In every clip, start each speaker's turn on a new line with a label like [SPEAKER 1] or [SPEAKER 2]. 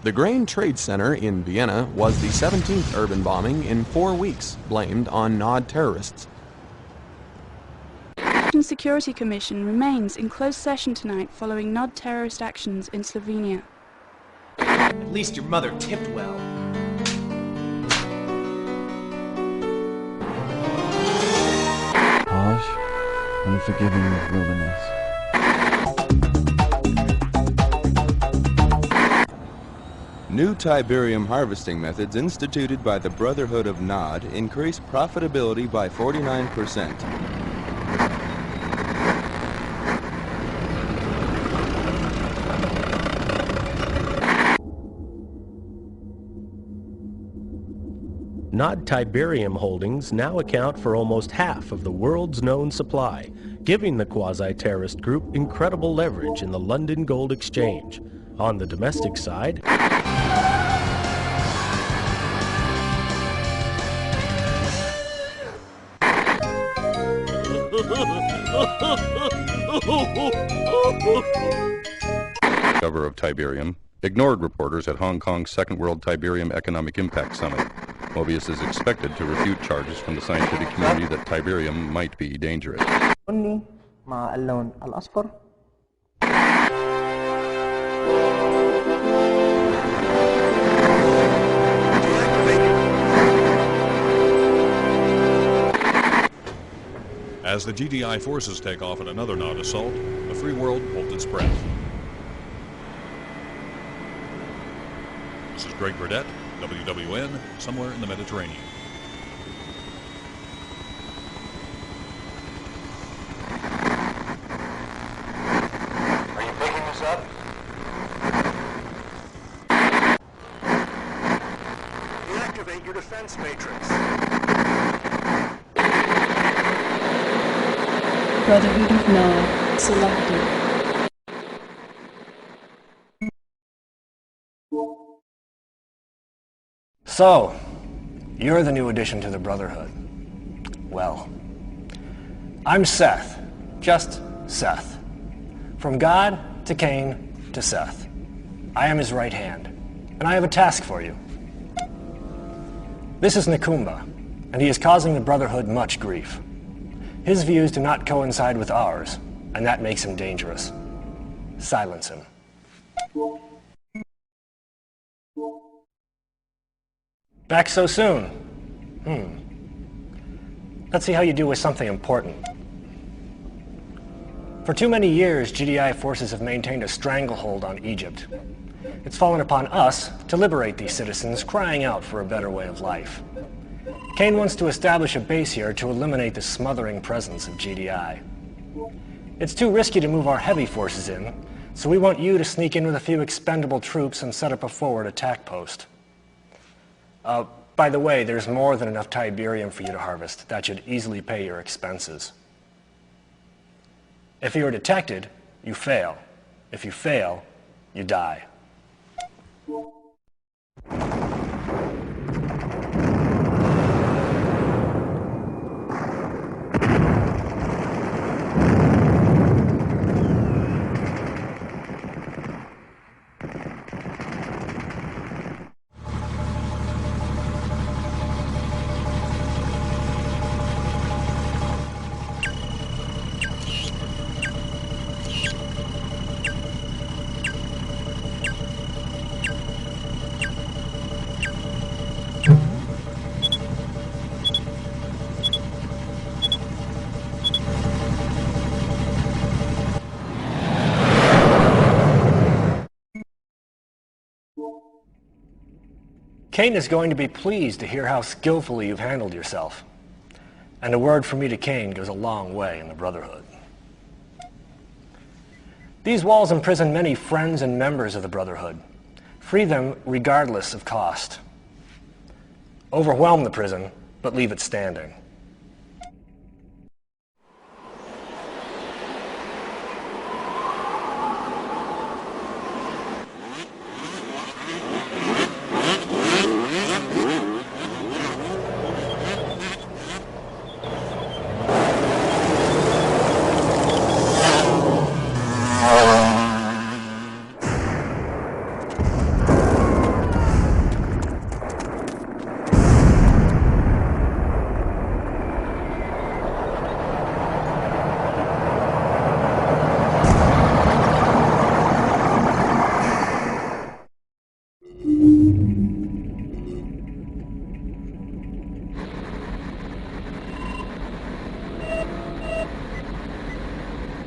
[SPEAKER 1] The Grain Trade Center in Vienna was the 17th urban bombing in 4 weeks, blamed on NOD terrorists.
[SPEAKER 2] The Security Commission remains in closed session tonight following NOD terrorist actions in Slovenia.
[SPEAKER 3] At least your mother tipped well.
[SPEAKER 4] Harsh, unforgiving wilderness.
[SPEAKER 5] New Tiberium harvesting methods instituted by the Brotherhood of NOD increase profitability by 49%.
[SPEAKER 6] NOD Tiberium holdings now account for almost half of the world's known supply, giving the quasi-terrorist group incredible leverage in the London Gold Exchange. On the domestic side,
[SPEAKER 7] Cover of Tiberium ignored reporters at Hong Kong's Second World Tiberium Economic Impact Summit. Mobius is expected to refute charges from the scientific community that Tiberium might be dangerous.
[SPEAKER 8] مع اللون الأصفر.
[SPEAKER 9] As the GDI forces take off in another NOD assault, the free world holds its breath. This is Greg Burdett, WWN, somewhere in the Mediterranean.
[SPEAKER 10] Are you picking this up? Deactivate your defense matrix.
[SPEAKER 11] Brotherhood of NOD selected.
[SPEAKER 12] So, you're the new addition to the Brotherhood. Well, I'm Seth, just Seth. From God to Cain to Seth. I am his right hand, and I have a task for you. This is Nakumba, and he is causing the Brotherhood much grief. His views do not coincide with ours, and that makes him dangerous. Silence him. Back so soon? Let's see how you do with something important. For too many years, GDI forces have maintained a stranglehold on Egypt. It's fallen upon us to liberate these citizens crying out for a better way of life. Cain wants to establish a base here to eliminate the smothering presence of GDI. It's too risky to move our heavy forces in, so we want you to sneak in with a few expendable troops and set up a forward attack post. By the way, there's more than enough Tiberium for you to harvest. That should easily pay your expenses. If you're detected, you fail. If you fail, you die. Cain is going to be pleased to hear how skillfully you've handled yourself. And a word from me to Cain goes a long way in the Brotherhood. These walls imprison many friends and members of the Brotherhood. Free them regardless of cost. Overwhelm the prison, but leave it standing.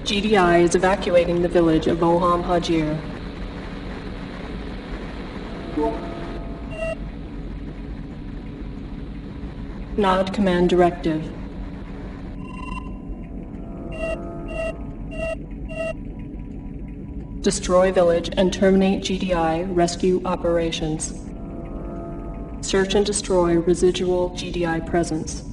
[SPEAKER 11] GDI is evacuating the village of Oham Hajir. NOD Command Directive. Destroy village and terminate GDI rescue operations. Search and destroy residual GDI presence.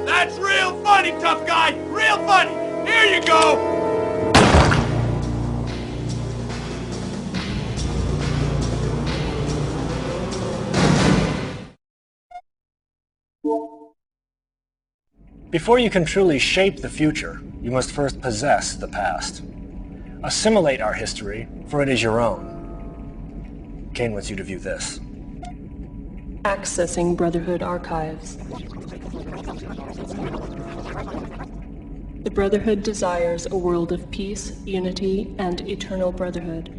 [SPEAKER 10] That's real funny, tough guy! Real funny! Here you go!
[SPEAKER 12] Before you can truly shape the future, you must first possess the past. Assimilate our history, for it is your own. Kane wants you to view this.
[SPEAKER 11] Accessing Brotherhood archives. The Brotherhood desires a world of peace, unity, and eternal brotherhood.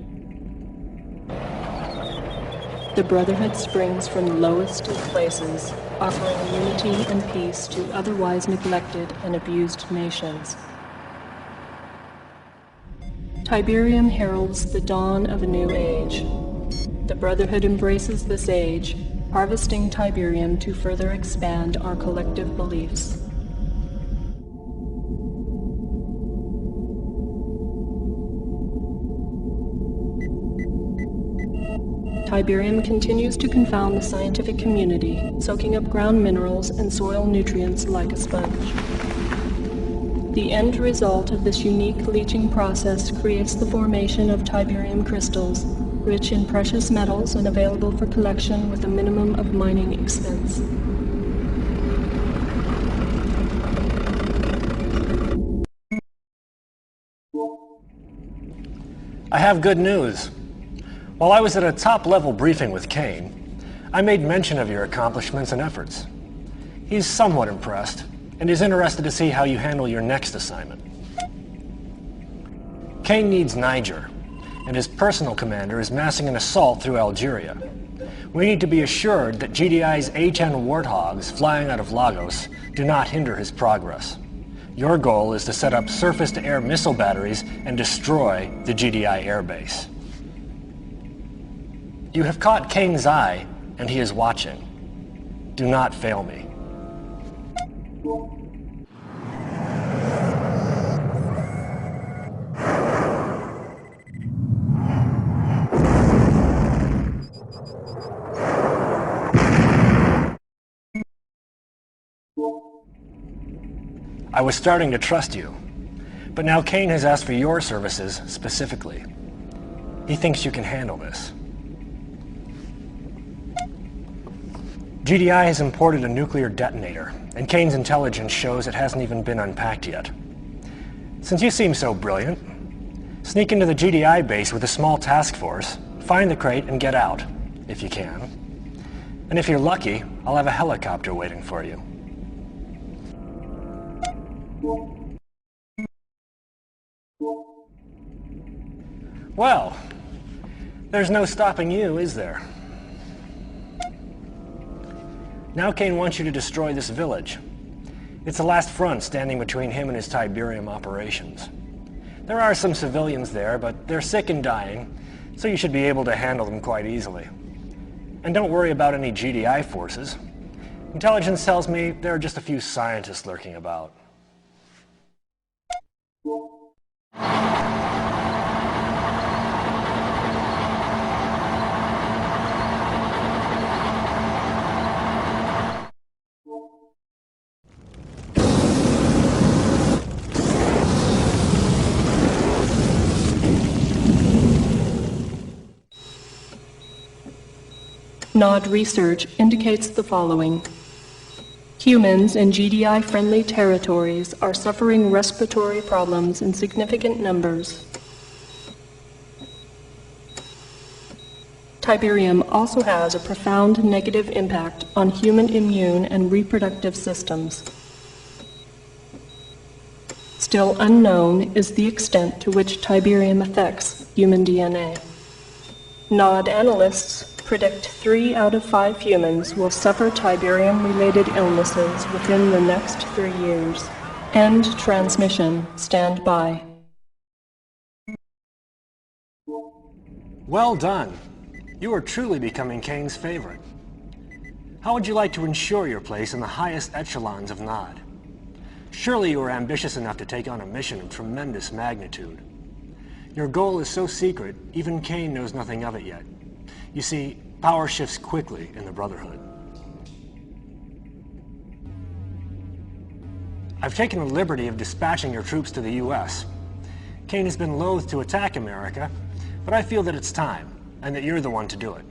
[SPEAKER 11] The Brotherhood springs from the lowest of places, offering unity and peace to otherwise neglected and abused nations. Tiberium heralds the dawn of a new age. The Brotherhood embraces this age, harvesting Tiberium to further expand our collective beliefs. Tiberium continues to confound the scientific community, soaking up ground minerals and soil nutrients like a sponge. The end result of this unique leaching process creates the formation of Tiberium crystals, rich in precious metals and available for collection with a minimum of mining expense.
[SPEAKER 12] I have good news. While I was at a top-level briefing with Kane, I made mention of your accomplishments and efforts. He's somewhat impressed, and is interested to see how you handle your next assignment. Kane needs Niger, and his personal commander is massing an assault through Algeria. We need to be assured that GDI's A-10 Warthogs flying out of Lagos do not hinder his progress. Your goal is to set up surface-to-air missile batteries and destroy the GDI airbase. You have caught Kane's eye, and he is watching. Do not fail me. I was starting to trust you, but now Kane has asked for your services specifically. He thinks you can handle this. GDI has imported a nuclear detonator, and Kane's intelligence shows it hasn't even been unpacked yet. Since you seem so brilliant, sneak into the GDI base with a small task force, find the crate, and get out, if you can. And if you're lucky, I'll have a helicopter waiting for you. Well, there's no stopping you, is there? Now Kane wants you to destroy this village. It's the last front standing between him and his Tiberium operations. There are some civilians there, but they're sick and dying, so you should be able to handle them quite easily. And don't worry about any GDI forces. Intelligence tells me there are just a few scientists lurking about.
[SPEAKER 11] NOD research indicates the following. Humans in GDI-friendly territories are suffering respiratory problems in significant numbers. Tiberium also has a profound negative impact on human immune and reproductive systems. Still unknown is the extent to which Tiberium affects human DNA. NOD analysts predict 3 out of 5 humans will suffer Tiberium-related illnesses within the next 3 years. End transmission. Stand by.
[SPEAKER 12] Well done. You are truly becoming Kane's favorite. How would you like to ensure your place in the highest echelons of NOD? Surely you are ambitious enough to take on a mission of tremendous magnitude. Your goal is so secret, even Kane knows nothing of it yet. You see, power shifts quickly in the Brotherhood. I've taken the liberty of dispatching your troops to the U.S. Kane has been loath to attack America, but I feel that it's time, and that you're the one to do it.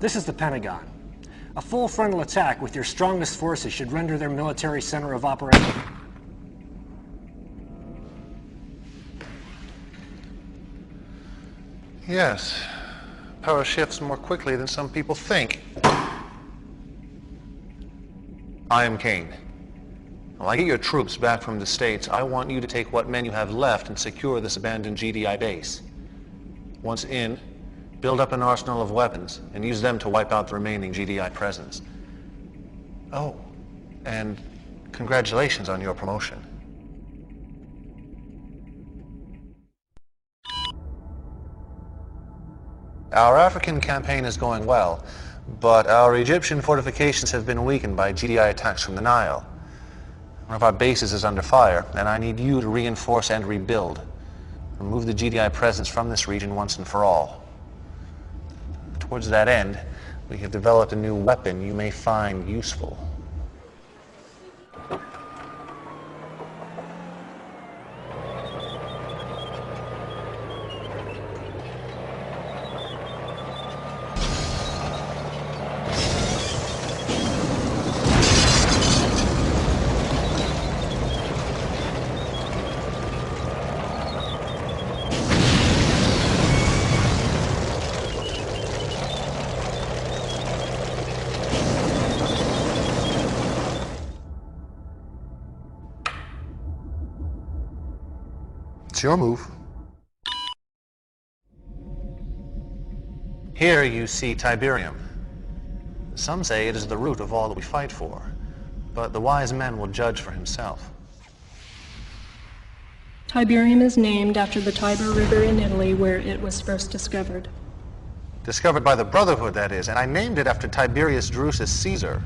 [SPEAKER 12] This is the Pentagon. A full frontal attack with your strongest forces should render their military center of operation.
[SPEAKER 13] Yes. Power shifts more quickly than some people think. I am Kane. When I get your troops back from the States, I want you to take what men you have left and secure this abandoned GDI base. Once in, build up an arsenal of weapons and use them to wipe out the remaining GDI presence. Oh, and congratulations on your promotion. Our African campaign is going well, but our Egyptian fortifications have been weakened by GDI attacks from the Nile. One of our bases is under fire, and I need you to reinforce and rebuild. Remove the GDI presence from this region once and for all. Towards that end, we have developed a new weapon you may find useful. It's your move. Here you see Tiberium. Some say it is the root of all that we fight for, but the wise man will judge for himself.
[SPEAKER 11] Tiberium is named after the Tiber River in Italy where it was first discovered.
[SPEAKER 13] Discovered by the Brotherhood, that is, and I named it after Tiberius Drusus Caesar.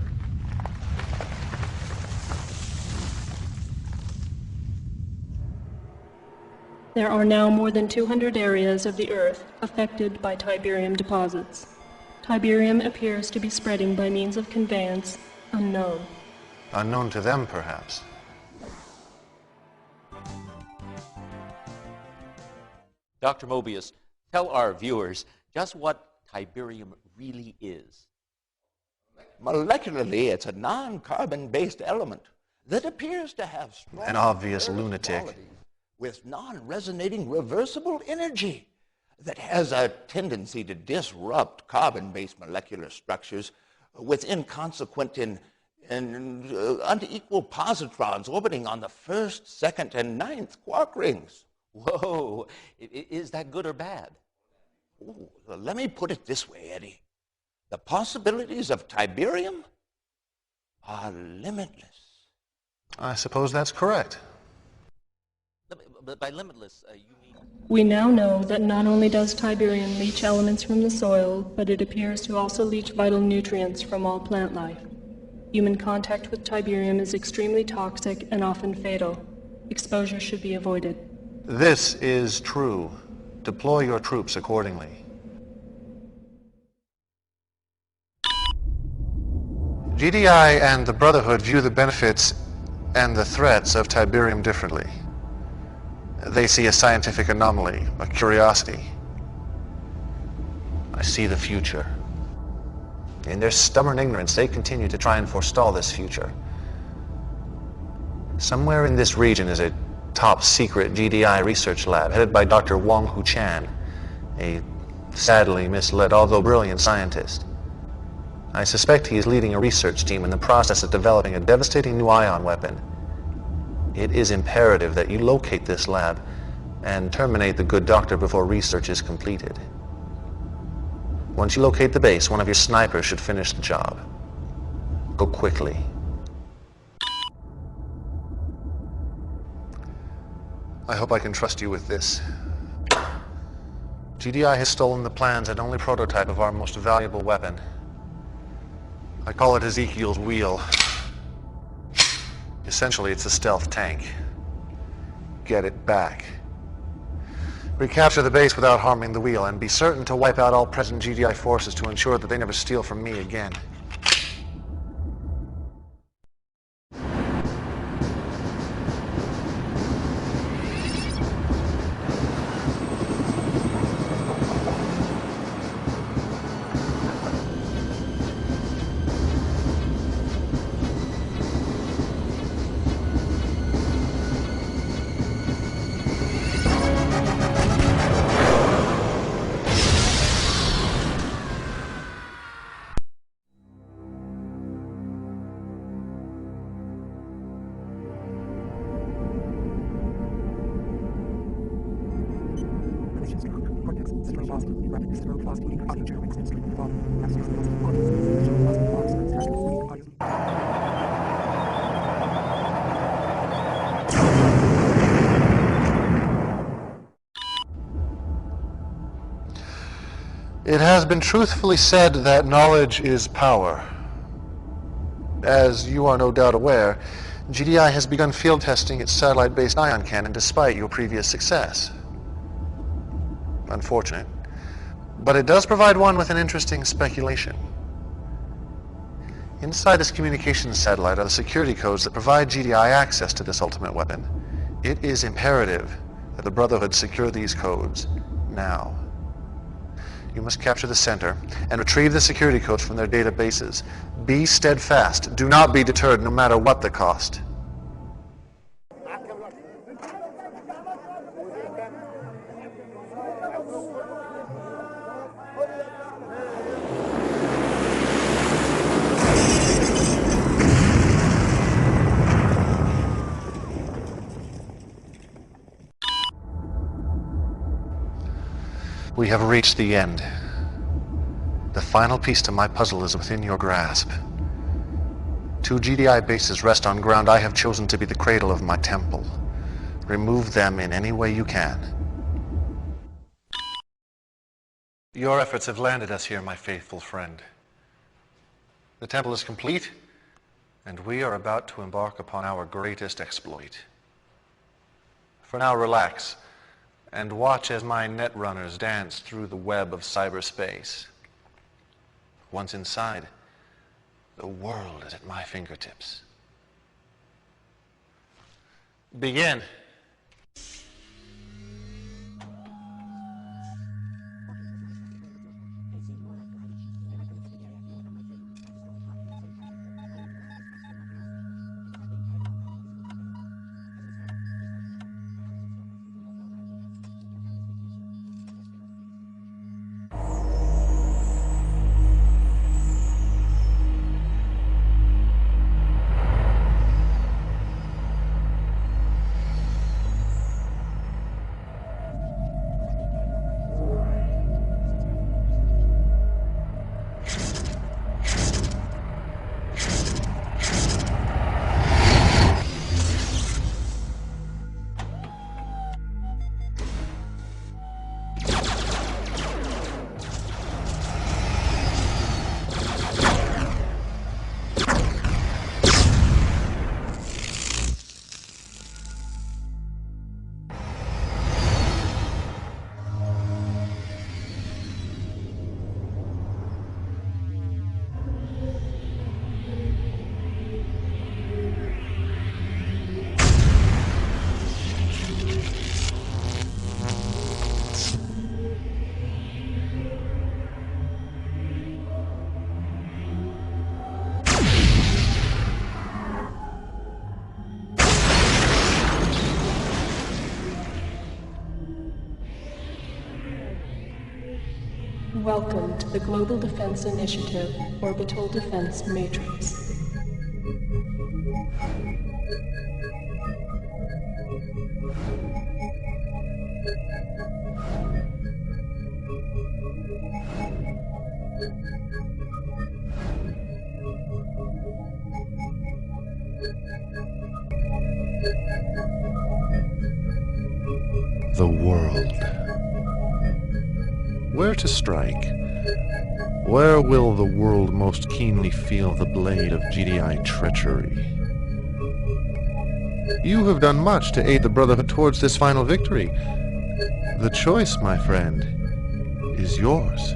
[SPEAKER 11] There are now more than 200 areas of the Earth affected by Tiberium deposits. Tiberium appears to be spreading by means of conveyance unknown.
[SPEAKER 13] Unknown to them, perhaps.
[SPEAKER 14] Dr. Mobius, tell our viewers just what Tiberium really is.
[SPEAKER 15] Molecularly, it's a non-carbon-based element that appears to have strong
[SPEAKER 13] An obvious lunatic.
[SPEAKER 15] qualities with non-resonating reversible energy that has a tendency to disrupt carbon-based molecular structures with inconsequent and unequal positrons orbiting on the first, second, and ninth quark rings.
[SPEAKER 14] Whoa, is that good or bad?
[SPEAKER 15] Ooh, let me put it this way, Eddie. The possibilities of Tiberium are limitless.
[SPEAKER 13] I suppose that's correct.
[SPEAKER 14] But by limitless, you mean...
[SPEAKER 11] We now know that not only does Tiberium leach elements from the soil, but it appears to also leach vital nutrients from all plant life. Human contact with Tiberium is extremely toxic and often fatal. Exposure should be avoided.
[SPEAKER 13] This is true. Deploy your troops accordingly. GDI and the Brotherhood view the benefits and the threats of Tiberium differently. They see a scientific anomaly, a curiosity. I see the future. In their stubborn ignorance, they continue to try and forestall this future. Somewhere in this region is a top-secret GDI research lab headed by Dr. Wong Hu Chan, a sadly misled, although brilliant scientist. I suspect he is leading a research team in the process of developing a devastating new ion weapon. It is imperative that you locate this lab and terminate the good doctor before research is completed. Once you locate the base, one of your snipers should finish the job. Go quickly. I hope I can trust you with this. GDI has stolen the plans and only prototype of our most valuable weapon. I call it Ezekiel's Wheel. Essentially, it's a stealth tank. Get it back. Recapture the base without harming the wheel, and be certain to wipe out all present GDI forces to ensure that they never steal from me again. It has been truthfully said that knowledge is power. As you are no doubt aware, GDI has begun field testing its satellite-based ion cannon despite your previous success. Unfortunate. But it does provide one with an interesting speculation. Inside this communications satellite are the security codes that provide GDI access to this ultimate weapon. It is imperative that the Brotherhood secure these codes now. You must capture the center and retrieve the security codes from their databases. Be steadfast. Do not be deterred, no matter what the cost. We have reached the end. The final piece to my puzzle is within your grasp. 2 GDI bases rest on ground I have chosen to be the cradle of my temple. Remove them in any way you can. Your efforts have landed us here, my faithful friend. The temple is complete, and we are about to embark upon our greatest exploit. For now, relax, and watch as my netrunners dance through the web of cyberspace. Once inside, the world is at my fingertips. Begin.
[SPEAKER 11] Welcome to the Global Defense Initiative Orbital Defense Matrix.
[SPEAKER 16] The world. Where to strike? Where will the world most keenly feel the blade of GDI treachery? You have done much to aid the Brotherhood towards this final victory. The choice, my friend, is yours.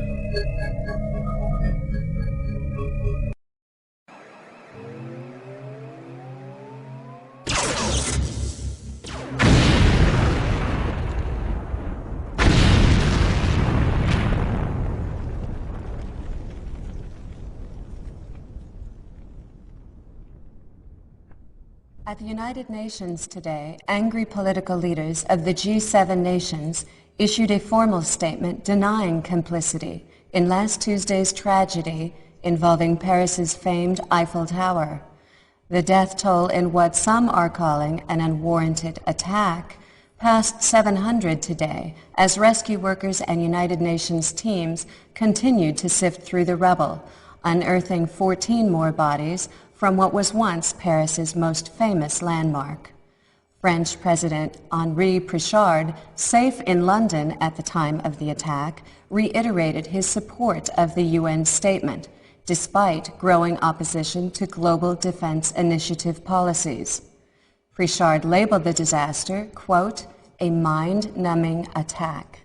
[SPEAKER 17] At the United Nations today, angry political leaders of the G7 nations issued a formal statement denying complicity in last Tuesday's tragedy involving Paris's famed Eiffel Tower. The death toll in what some are calling an unwarranted attack passed 700 today as rescue workers and United Nations teams continued to sift through the rubble, unearthing 14 more bodies from what was once Paris's most famous landmark. French President Henri Prichard, safe in London at the time of the attack, reiterated his support of the UN statement, despite growing opposition to global defense initiative policies. Prichard labeled the disaster, quote, a mind-numbing attack.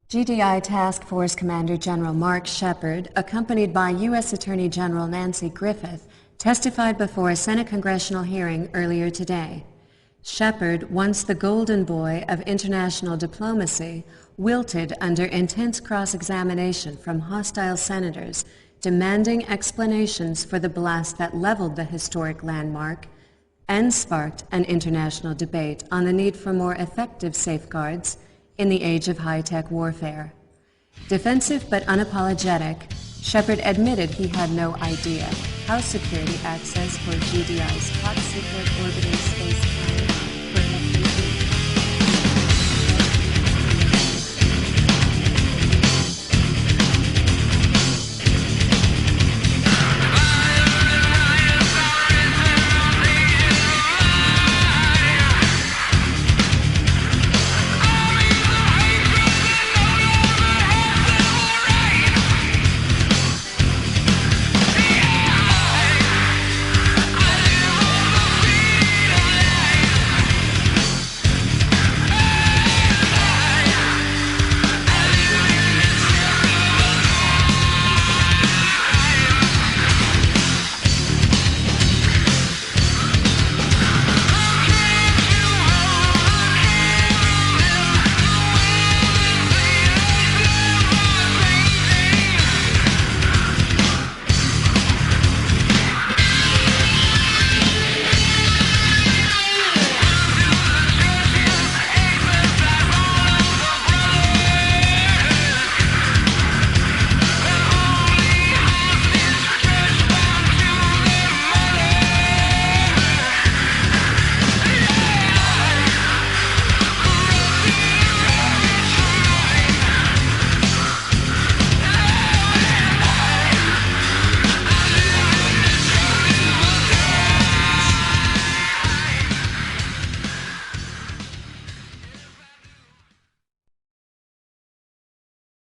[SPEAKER 17] GDI Task Force Commander General Mark Shepard, accompanied by U.S. Attorney General Nancy Griffith, testified before a Senate congressional hearing earlier today. Shepard, once the golden boy of international diplomacy, wilted under intense cross-examination from hostile senators, demanding explanations for the blast that leveled the historic landmark and sparked an international debate on the need for more effective safeguards in the age of high-tech warfare. Defensive but unapologetic, Shepard admitted he had no idea how security access for GDI's top-secret orbiting space